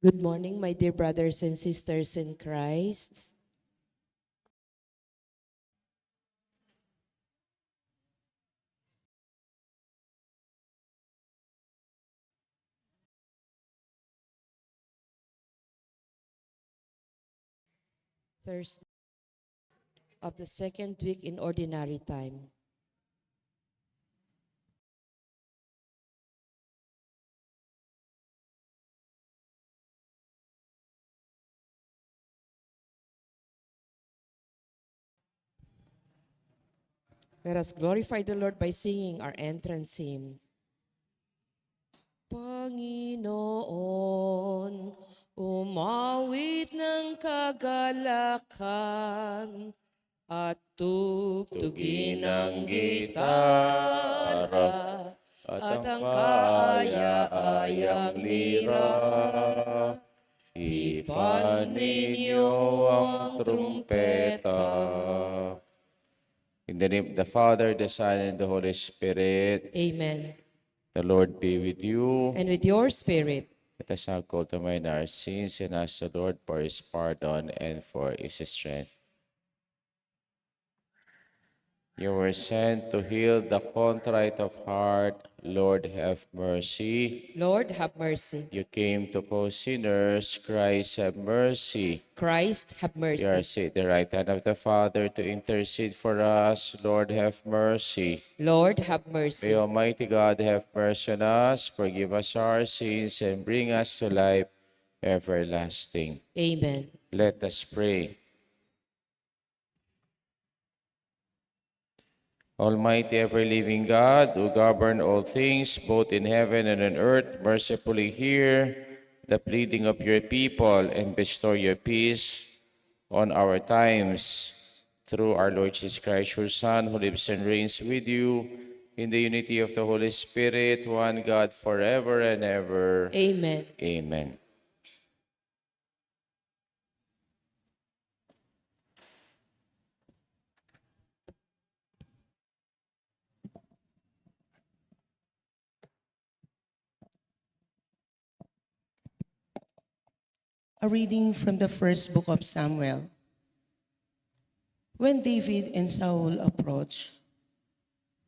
Good morning, my dear brothers and sisters in Christ. Thursday of the second week in ordinary time. Let us glorify the Lord by singing our entrance hymn. Panginoon, umawit ng kagalakan at tugtugin ng gitara at ang kaaya-ayang lira. Ipaninyo ang trumpeta. In the name of the Father, the Son, and the Holy Spirit. Amen. The Lord be with you. And with your spirit. Let us now call to mind our sins and ask the Lord for His pardon and for His strength. You were sent to heal the contrite of heart. Lord, have mercy. Lord, have mercy. You came to call sinners. Christ, have mercy. Christ, have You are mercy. at the right hand of the Father to intercede for us. Lord, have mercy. Lord, have May mercy. Almighty God have mercy on us, forgive us our sins, and bring us to life everlasting. Amen. Let us pray. Almighty ever-living God, who govern all things, both in heaven and on earth, mercifully hear the pleading of your people and bestow your peace on our times. Through our Lord Jesus Christ, your Son, who lives and reigns with you in the unity of the Holy Spirit, one God, forever and ever. Amen. Amen. A reading from the first book of Samuel. When David and Saul approached,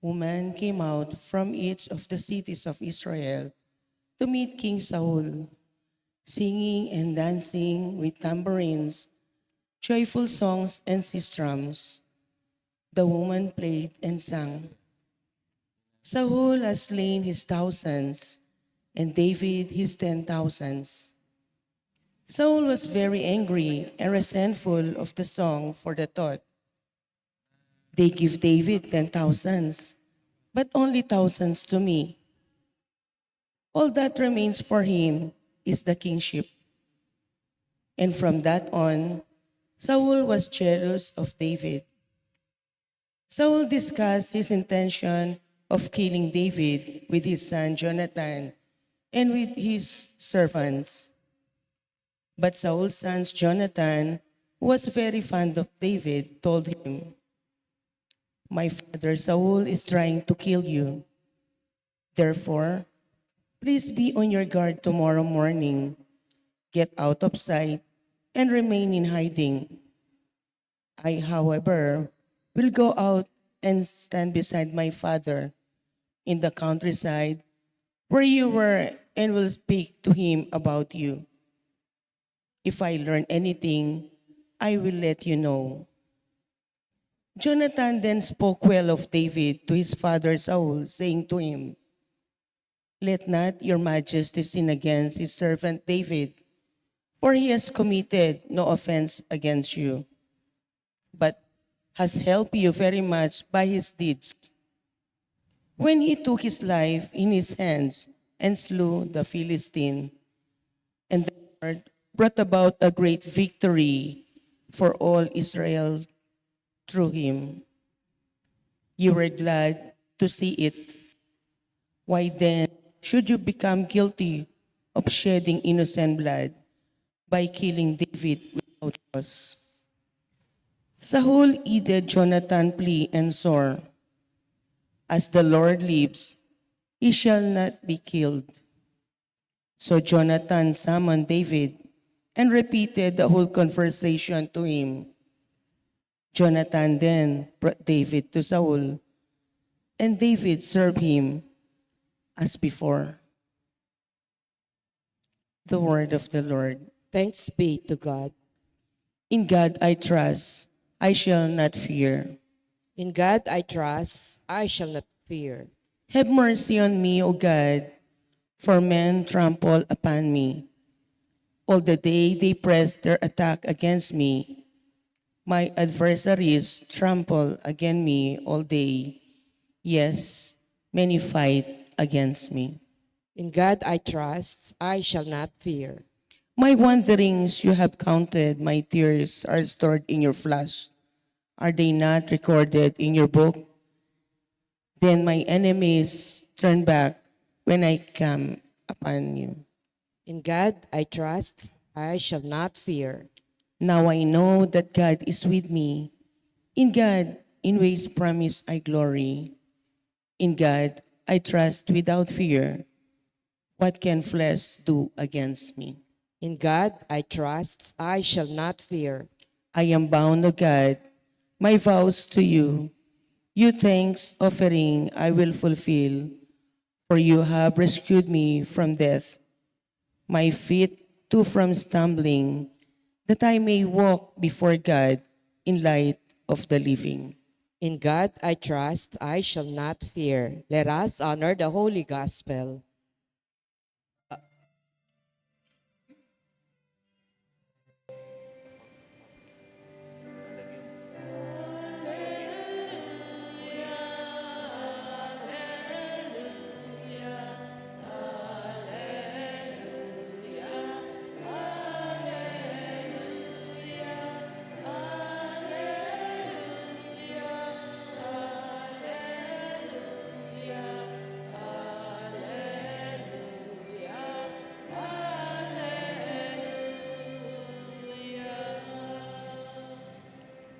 women came out from each of the cities of Israel to meet King Saul, singing and dancing with tambourines, joyful songs and sistrums. The woman played and sang. Saul has slain his thousands, and David his 10,000s. Saul was very angry and resentful of the song for the thought. They give David 10,000s, but only thousands to me. All that remains for him is the kingship. And from that on, Saul was jealous of David. Saul discussed his intention of killing David with his son Jonathan and with his servants. But Saul's son Jonathan, who was very fond of David, told him, "My father Saul is trying to kill you. Therefore, please be on your guard tomorrow morning. Get out of sight and remain in hiding. I, however, will go out and stand beside my father in the countryside where you were and will speak to him about you. If I learn anything, I will let you know." Jonathan then spoke well of David to his father Saul, saying to him, "Let not your majesty sin against his servant David, for he has committed no offense against you, but has helped you very much by his deeds. When he took his life in his hands and slew the Philistine, and the Lord brought about a great victory for all Israel through him. You were glad to see it. Why then should you become guilty of shedding innocent blood by killing David without cause?" Saul heeded Jonathan's plea and swore, "As the Lord lives, he shall not be killed." So Jonathan summoned David and repeated the whole conversation to him. Jonathan then brought David to Saul, and David served him as before. The word of the Lord. Thanks be to God. In God I trust, I shall not fear. In God I trust, I shall not fear. Have mercy on me, O God, for men trample upon me. All the day they press their attack against me. My adversaries trample against me all day. Yes, many fight against me. In God I trust, I shall not fear. My wanderings you have counted, my tears are stored in your flash. Are they not recorded in your book? Then my enemies turn back when I come upon you. In God I trust, I shall not fear. Now I know that God is with me. In God, in ways promise I glory. In God, I trust without fear. What can flesh do against me? In God I trust, I shall not fear. I am bound, O God, my vows to you. You thanks offering I will fulfill, for you have rescued me from death, my feet too from stumbling, that I may walk before God in light of the living. In God I trust, I shall not fear. Let us honor the Holy Gospel.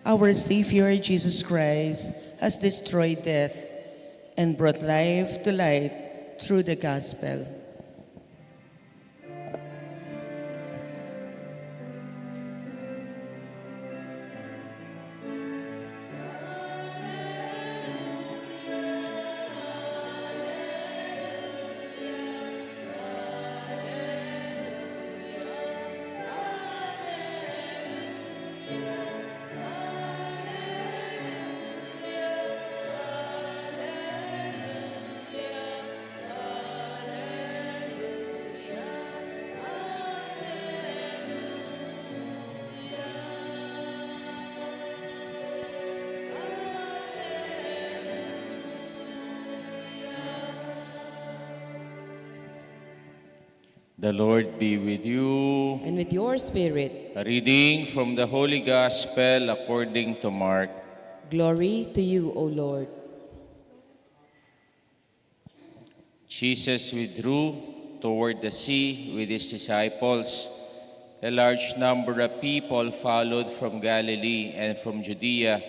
Our Savior Jesus Christ has destroyed death and brought life to light through the gospel. The Lord be with you. And with your spirit, A reading from the Holy Gospel according to Mark. glory to you, O Lord. Jesus withdrew toward the sea with his disciples. A large number of people followed from Galilee and from Judea.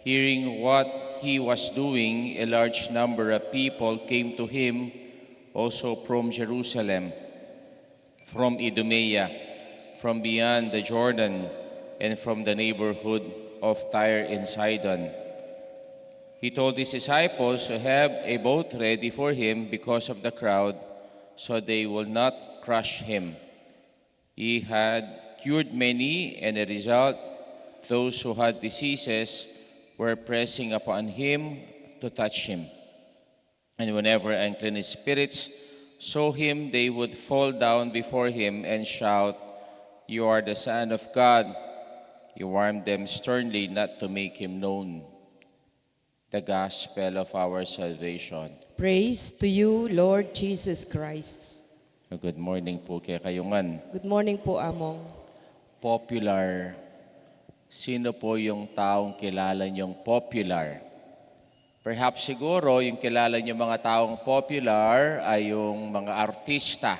Hearing what he was doing, a large number of people came to him, also from Jerusalem, from Idumea, from beyond the Jordan, and from the neighborhood of Tyre and Sidon. He told his disciples to have a boat ready for him because of the crowd, so they will not crush him. He had cured many, and as a result, those who had diseases were pressing upon him to touch him. And whenever unclean spirits saw him, they would fall down before him and shout, "You are the Son of God." He warned them sternly not to make him known. The Gospel of our salvation. Praise to you, Lord Jesus Christ. Good morning po kay kayungan. Good morning po, Among. Popular. Sino po yung taong kilala niyong popular? Perhaps siguro yung kilala niyo mga taong popular ay yung mga artista.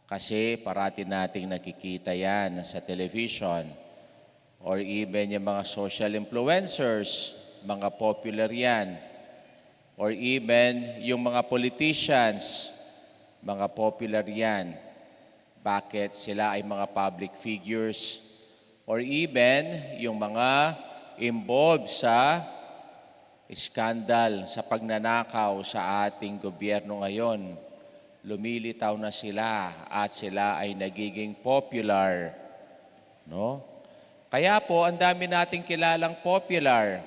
Kasi parati nating nakikita yan sa television. Or even yung mga social influencers, mga popular yan. Or even yung mga politicians, Mga popular yan. Bakit? Sila ay mga public figures. Or even, yung mga involved sa iskandal, sa pagnanakaw sa ating gobyerno ngayon. Lumilitaw na sila at sila ay nagiging popular. No? Kaya po, ang dami nating kilalang popular.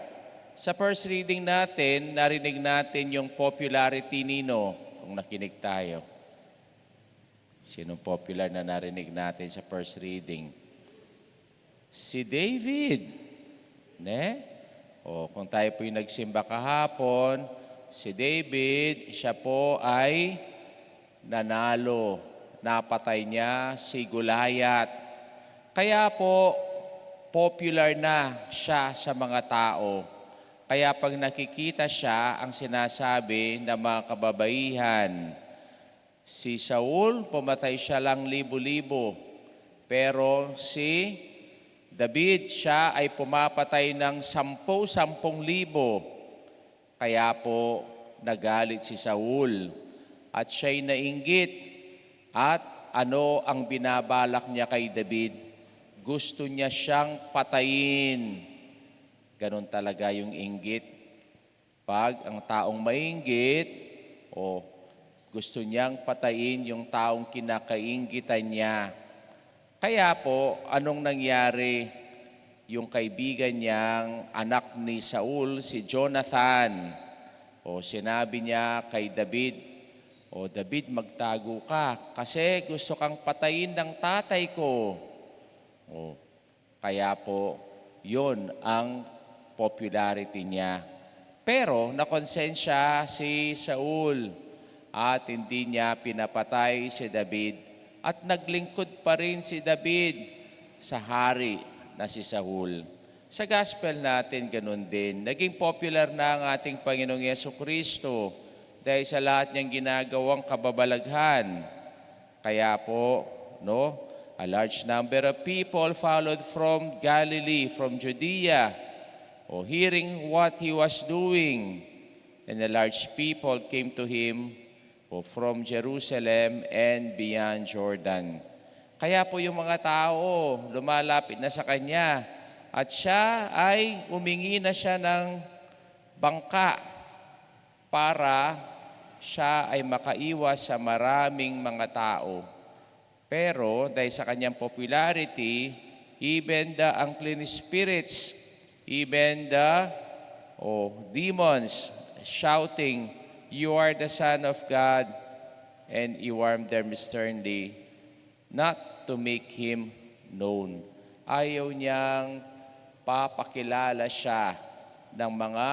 Sa first reading natin, narinig natin yung popularity nino, kung nakinig tayo. Sinong popular na narinig natin sa first reading? Si David. Ne? O kung tayo po'y nagsimba kahapon, si David, siya po ay nanalo. Napatay niya si Goliath. Kaya po, popular na siya sa mga tao. Kaya pag nakikita siya, ang sinasabi ng mga kababaihan, si Saul, pumatay siya lang libo-libo. Pero si David, siya ay pumapatay ng 10,000. Kaya po, nagalit si Saul. At siya'y nainggit. At ano ang binabalak niya kay David? Gusto niya siyang patayin. Ganon talaga yung inggit. Pag ang taong mainggit, gusto niyang patayin yung taong kinakainggitan niya. Kaya po, anong nangyari? Yung kaibigan niyang anak ni Saul, si Jonathan, sinabi niya kay David, David, magtago ka kasi gusto kang patayin ng tatay ko. Kaya po, yun ang popularity niya. Pero nakonsensya si Saul at hindi niya pinapatay si David. At naglingkod pa rin si David sa hari na si Saul. Sa gospel natin, ganun din. Naging popular na ang ating Panginoong Jesucristo dahil sa lahat niyang ginagawang kababalaghan. Kaya po, a large number of people followed from Galilee, from Judea, hearing what he was doing. And a large people came to him from Jerusalem and beyond Jordan. Kaya po yung mga tao lumalapit na sa kanya at siya ay humingi na siya ng bangka para siya ay makaiwas sa maraming mga tao. Pero dahil sa kanyang popularity, even the unclean spirits, even the demons shouting, "You are the Son of God," and he warned them sternly not to make him known. Ayaw niyang papakilala siya ng mga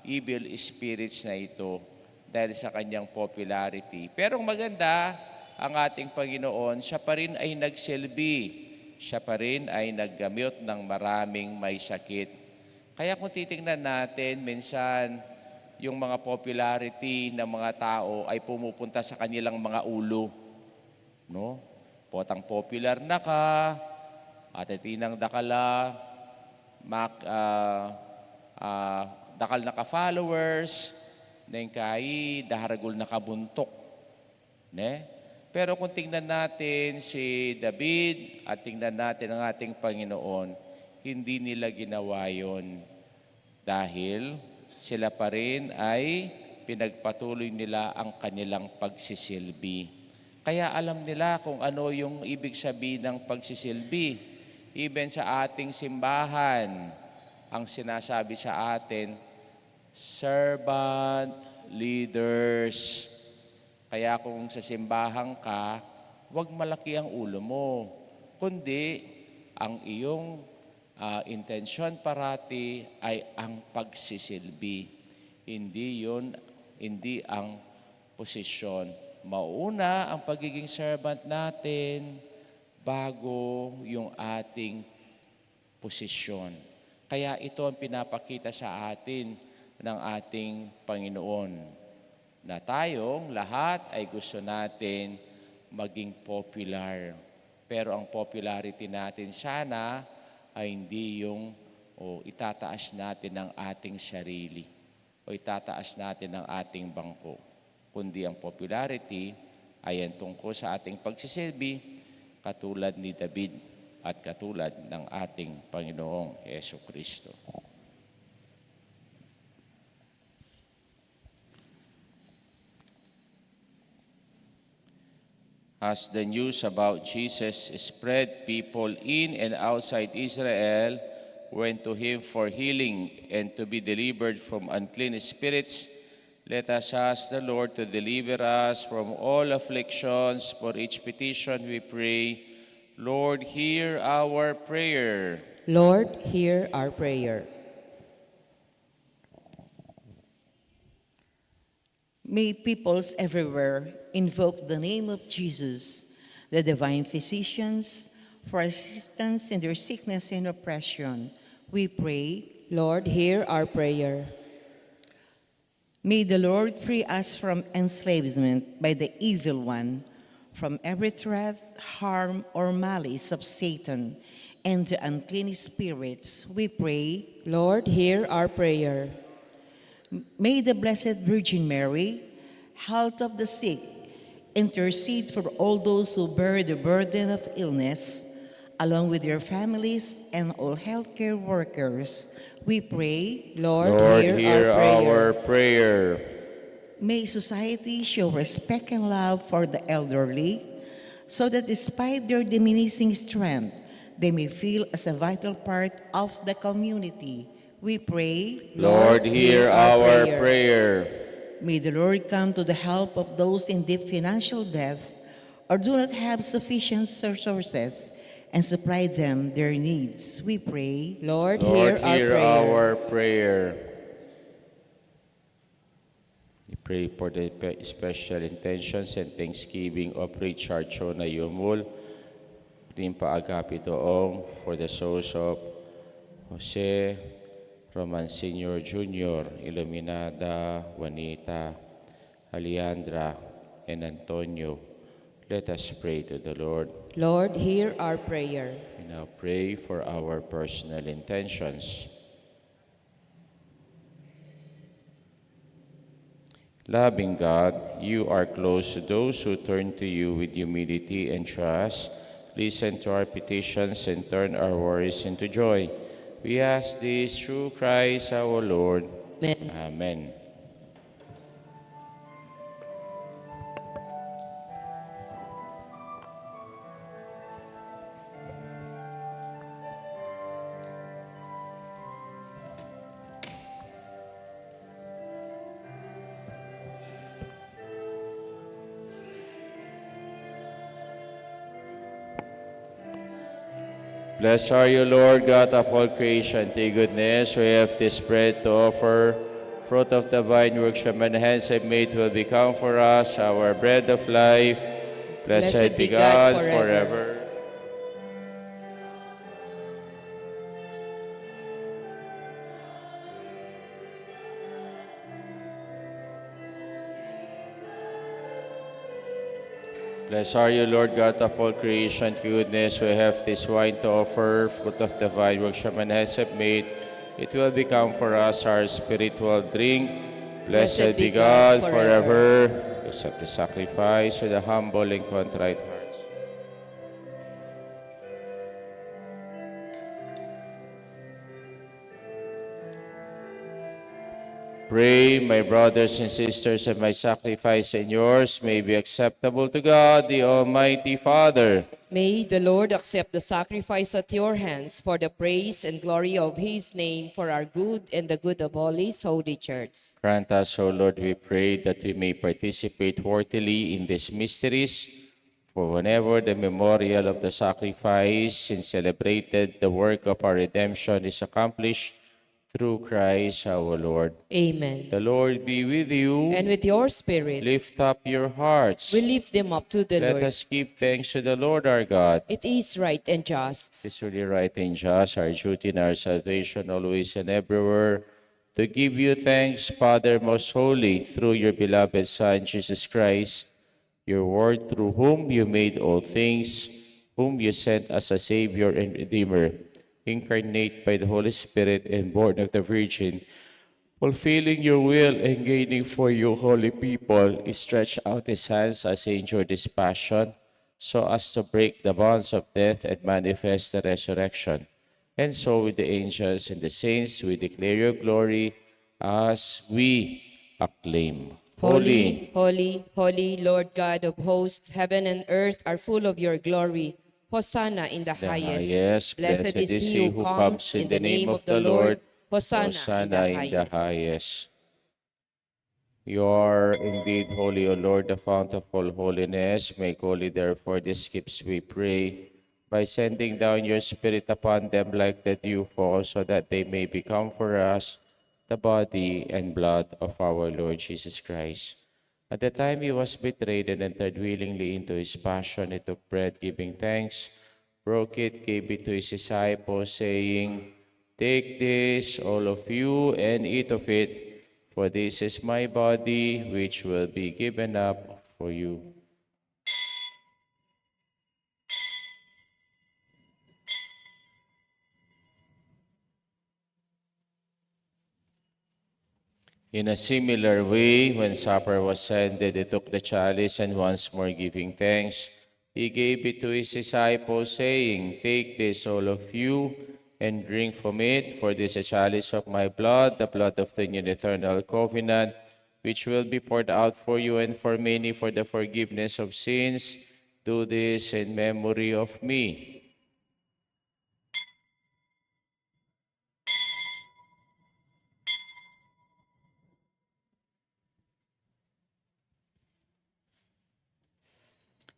evil spirits na ito dahil sa kanyang popularity. Pero maganda, ang ating Panginoon, siya pa rin ay nagsilbi. Siya pa rin ay naggamot ng maraming may sakit. Kaya kung titingnan natin, minsan, yung mga popularity ng mga tao ay pumupunta sa kanilang mga ulo. Potang popular na ka, at itinang dakala, dakal na ka-followers, neng kai, daharagul na kabuntok. Pero kung tingnan natin si David at tingnan natin ang ating Panginoon, hindi nila ginawa yun. Dahil sila pa rin ay pinagpatuloy nila ang kanilang pagsisilbi. Kaya alam nila kung ano yung ibig sabihin ng pagsisilbi. Even sa ating simbahan, ang sinasabi sa atin, servant leaders. Kaya kung sa simbahan ka, huwag malaki ang ulo mo, kundi ang iyong intensyon parati ay ang pagsisilbi. Hindi ang posisyon. Mauna ang pagiging servant natin bago yung ating posisyon. Kaya ito ang pinapakita sa atin ng ating Panginoon na tayong lahat ay gusto natin maging popular. Pero ang popularity natin sana ay hindi yung itataas natin ang ating sarili o itataas natin ang ating bangko, kundi ang popularity Ayan tungkol sa ating pagsisilbi, katulad ni David at katulad ng ating Panginoong Yesu Kristo. As the news about Jesus spread, people in and outside Israel went to him for healing and to be delivered from unclean spirits. Let us ask the Lord to deliver us from all afflictions. For each petition we pray, Lord, hear our prayer. Lord, hear our prayer. May peoples everywhere invoke the name of Jesus, the divine physicians, for assistance in their sickness and oppression. We pray, Lord, hear our prayer. may the Lord free us from enslavement by the evil one, from every threat, harm, or malice of Satan, and the unclean spirits. We pray, Lord, hear our prayer. may the Blessed Virgin Mary, health of the sick, intercede for all those who bear the burden of illness, along with their families and all healthcare workers. We pray, Lord, Lord, hear hear our prayer. our prayer. may society show respect and love for the elderly, so that despite their diminishing strength, they may feel as a vital part of the community. We pray, Lord, hear our prayer. may the Lord come to the help of those in deep financial debt or do not have sufficient resources and supply them their needs. We pray, Lord, Lord, hear our hear prayer. our prayer. We pray for the special intentions and thanksgiving of Richard Chona Yumul, Rimpa Agapitoong, for the souls of Jose Roman Sr. Jr., Iluminada, Juanita, Alejandra, and Antonio. Let us pray to the Lord. Lord, hear our prayer. We now pray for our personal intentions. Loving God, you are close to those who turn to you with humility and trust. Listen to our petitions and turn our worries into joy. We ask this through Christ our Lord. Amen. Amen. Blessed are you, Lord God of all creation. Thy goodness, we have this bread to offer. Fruit of the vine, workshop and hands have made will become for us our bread of life. Blessed be God forever. Blessed are you, Lord God of all creation. Goodness, we have this wine to offer. Fruit of the vine, workshop and hands have made. It will become for us our spiritual drink. Blessed be God forever. Accept the sacrifice with a humble and contrite hearts. Pray, my brothers and sisters, that my sacrifice and yours may be acceptable to God, the Almighty Father. May the Lord accept the sacrifice at your hands for the praise and glory of his name, for our good and the good of all his holy church. Grant us, O Lord, we pray, that we may participate worthily in these mysteries, for whenever the memorial of the sacrifice and celebrated the work of our redemption is accomplished, through Christ our Lord. Amen. The Lord be with you. And with your spirit, Lift up your hearts. we lift them up to the Let Lord. us give thanks to the Lord our God. It is right and just. It is really right and just, our duty and our salvation, always and everywhere, to give you thanks, Father most holy, through your beloved Son, Jesus Christ, your word, through whom you made all things, whom you sent as a Savior and Redeemer, incarnate by the Holy Spirit and born of the Virgin, fulfilling your will and gaining for you, holy people, stretch out his hands as he endured his passion, so as to break the bonds of death and manifest the resurrection. And so with the angels and the saints, we declare your glory as we acclaim. Holy, holy, holy, Lord God of hosts, heaven and earth are full of your glory. Hosanna in the The highest. highest, Blessed is he who comes in the name of the Lord. Hosanna in the Hosanna in the highest. highest. You are indeed holy, O Lord, the fount of all holiness. Make holy, therefore, these gifts, we pray, by sending down your Spirit upon them like the dewfall, so that they may become for us the body and blood of our Lord Jesus Christ. At the time he was betrayed and entered willingly into his passion, he took bread, giving thanks, broke it, gave it to his disciples, saying, "Take this, all of you, and eat of it, for this is my body, which will be given up for you." In a similar way, when supper was ended, he took the chalice, and once more giving thanks, he gave it to his disciples, saying, "Take this, all of you, and drink from it, for this is a chalice of my blood, the blood of the new and eternal covenant, which will be poured out for you and for many for the forgiveness of sins. Do this in memory of me."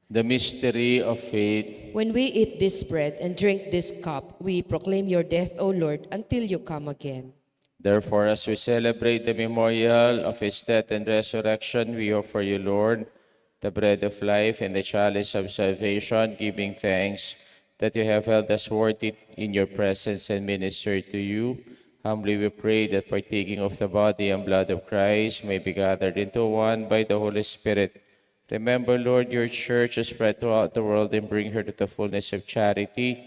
The mystery of faith. When we eat this bread and drink this cup, we proclaim your death, O Lord, until you come again. Therefore, as we celebrate the memorial of his death and resurrection, we offer you, Lord, the bread of life and the chalice of salvation, giving thanks that you have held us worthy in your presence and ministered to you. Humbly we pray that partaking of the body and blood of Christ may be gathered into one by the Holy Spirit. Remember, Lord, your church is spread throughout the world and bring her to the fullness of charity,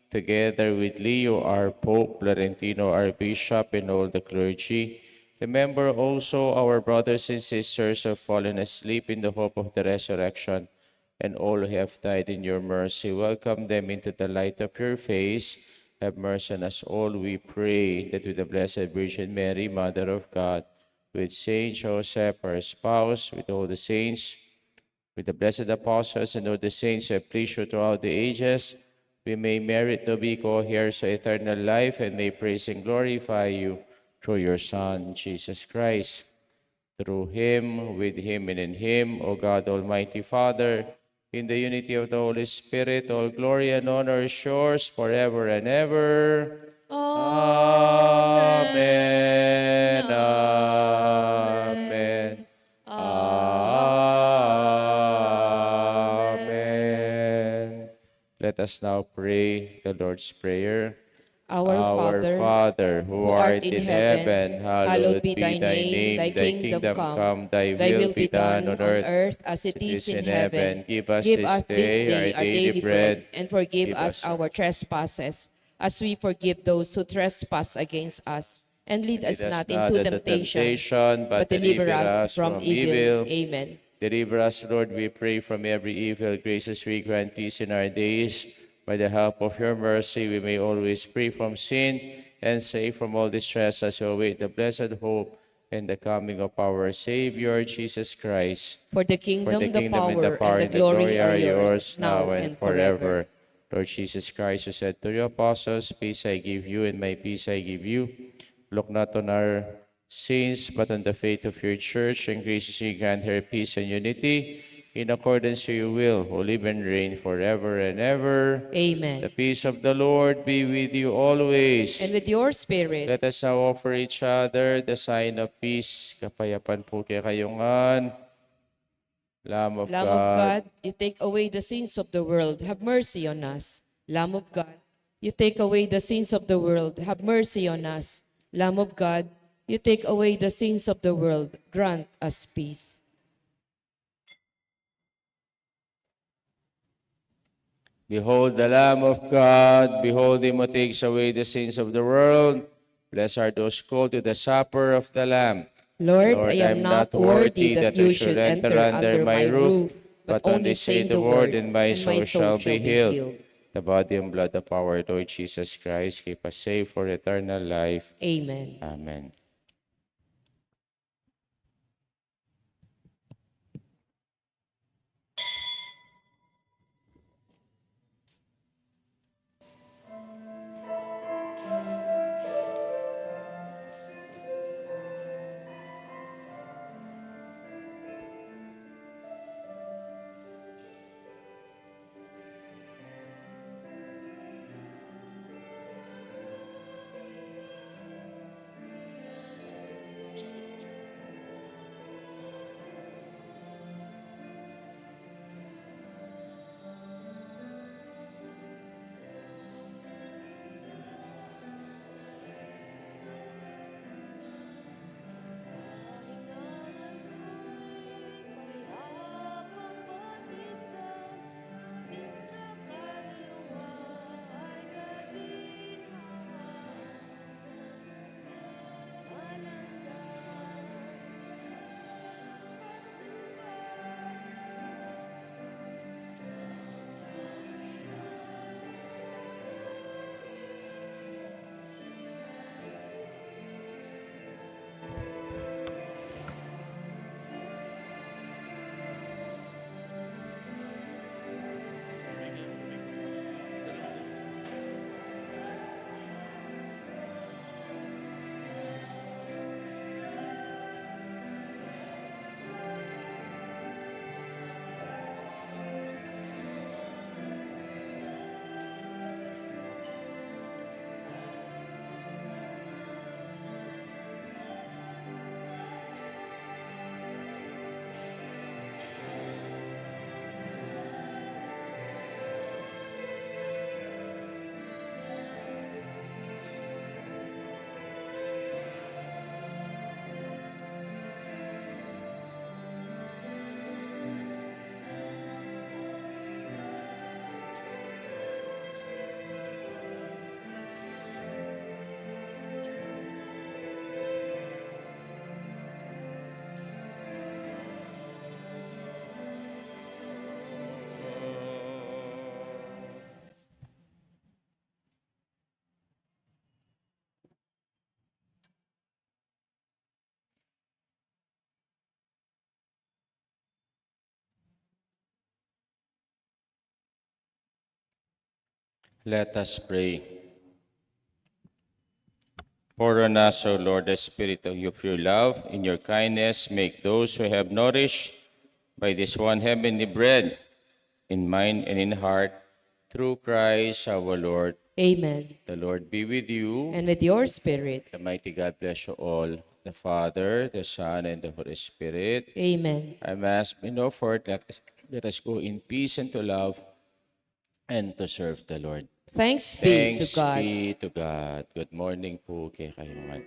together with Leo, our Pope, Florentino, our Bishop, and all the clergy. Remember also our brothers and sisters who have fallen asleep in the hope of the resurrection, and all who have died in your mercy. Welcome them into the light of your face. Have mercy on us all, we pray, that with the Blessed Virgin Mary, Mother of God, with Saint Joseph, our spouse, with all the saints, with the blessed apostles and all the saints who have pleased you throughout the ages, we may merit to be co-heirs of eternal life and may praise and glorify you through your Son, Jesus Christ. Through him, with him, and in him, O God, Almighty Father, in the unity of the Holy Spirit, all glory and honor is yours forever and ever. Amen. Amen. Amen. Let us now pray the Lord's Prayer. Our Father, Father, who who art art in in heaven, heaven, hallowed hallowed be be thy thy name, thy name. Thy kingdom kingdom come, come, thy thy will will be be done done on on earth earth as as it it is is in in heaven. heaven. Give us Give this us this day our day our daily daily bread, bread. and forgive Give us us our trespasses, as we forgive those who trespass against us. And lead Lead us us not not into into temptation, temptation, but but deliver deliver us us from from evil. evil. Amen. Deliver us, Lord, we pray, from every evil. Gracious, we grant peace in our days. By the help of your mercy, we may always free from sin and safe from all distress as we await the blessed hope and the coming of our Savior, Jesus Christ. For the For the kingdom, the kingdom and the power, and power the and the glory glory are are yours, yours, now now and and forever. forever. Lord Jesus Christ, who said to your apostles, "Peace I give you, and my peace I give you," look not on our sins, but on the faith of your church, and graciously grant her peace and unity, in accordance to your will, who live and reign forever and ever. Amen. The peace of the Lord be with you always. And with your spirit, Let us now offer each other the sign of peace. Kapayapaan po kaya kayongan. Lamb of Lamb of God, God, you take away the sins of the world, have mercy on us. Lamb of God, you take away the sins of the world, have mercy on us. Lamb of God, you take away the sins of the world, grant us peace. behold the Lamb of God, behold him who takes away the sins of the world. Blessed are those called to the supper of the Lamb. Lord, I am not worthy that you should enter under my roof, but only say the word, and my and my soul soul shall be shall be healed. healed. The body and blood of our Lord Jesus Christ, keep us safe for eternal life. Amen. Amen. Let us pray. Pour on us, O Lord, the Spirit of your love. In your kindness, make those who have nourished by this one heavenly bread, in mind and in heart, through Christ our Lord. Amen. The Lord be with you. And with your spirit. The mighty God bless you all, the Father, the Son, and the Holy Spirit. Amen. I Mass been offered. Let us go in peace and to love and to serve the Lord. Thanks be to Thanks God. be to God. Good morning po kay kayo man.